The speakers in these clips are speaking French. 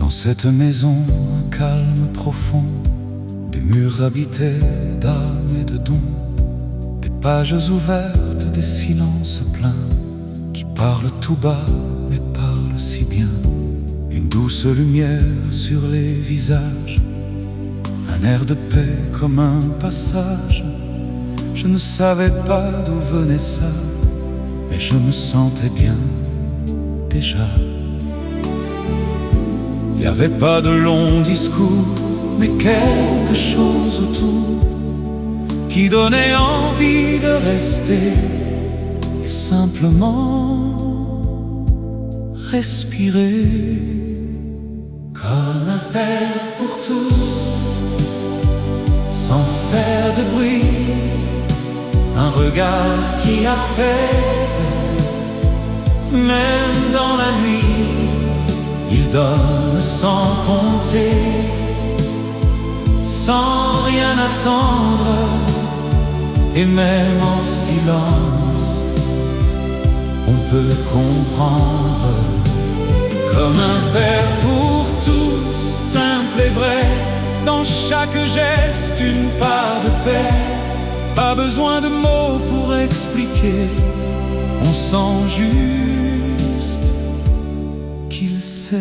Dans cette maison, un calme profond, des murs habités d'âme et de dons, des pages ouvertes, des silences pleins, qui parlent tout bas mais parlent si bien. Une douce lumière sur les visages, un air de paix comme un passage. Je ne savais pas d'où venait ça, mais je me sentais bien déjà. Il n'y avait pas de longs discours, mais quelque chose autour qui donnait envie de rester et simplement respirer. Comme un père pour tous, sans faire de bruit, un regard qui apaise, même dans la nuit. Il donne sans compter, sans rien attendre, et même en silence, on peut comprendre. Comme un père pour tous, simple et vrai, dans chaque geste une part de paix. Pas besoin de mots pour expliquer, on sent juste qu'il sait.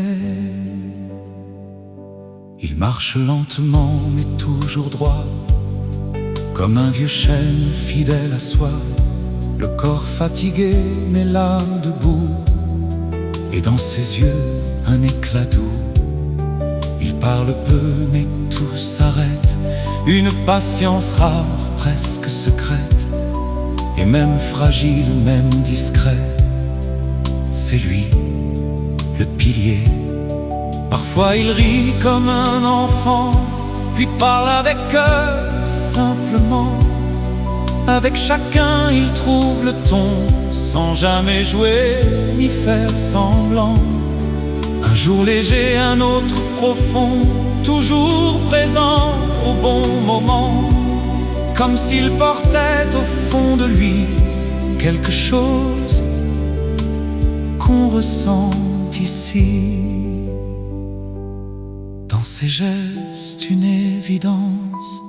Il marche lentement mais toujours droit, comme un vieux chêne fidèle à soi, le corps fatigué mais l'âme debout, et dans ses yeux un éclat doux. Il parle peu mais tout s'arrête, une patience rare, presque secrète, et même fragile, même discret. C'est lui, le pilier. Parfois il rit comme un enfant, puis parle avec eux simplement. Avec chacun il trouve le ton, sans jamais jouer ni faire semblant. Un jour léger, un autre profond, toujours présent au bon moment, comme s'il portait au fond de lui quelque chose qu'on ressent ici. Dans ses gestes une évidence,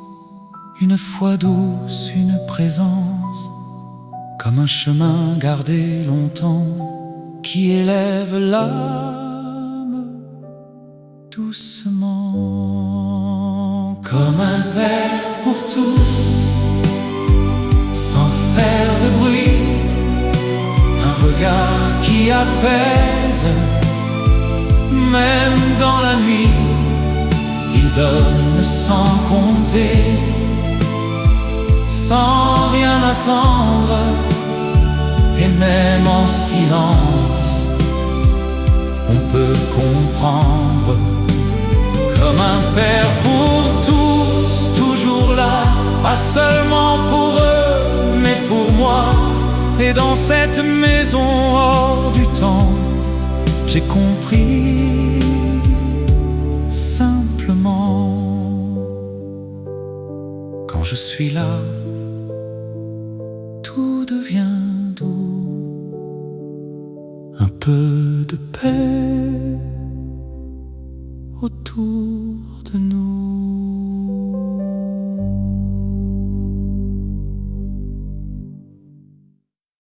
une foi douce, une présence, comme un chemin gardé longtemps, qui élève l'âme doucement. Comme un père pour tous, sans faire de bruit, un regard qui apaise, même dans la nuit. Il donne sans compter, sans rien attendre, et même en silence, on peut comprendre. Comme un père pour tous, toujours là, pas seulement pour eux, mais pour moi. Et dans cette maison hors du temps, j'ai compris simplement. Quand je suis là, tout devient doux, un peu de paix autour de nous.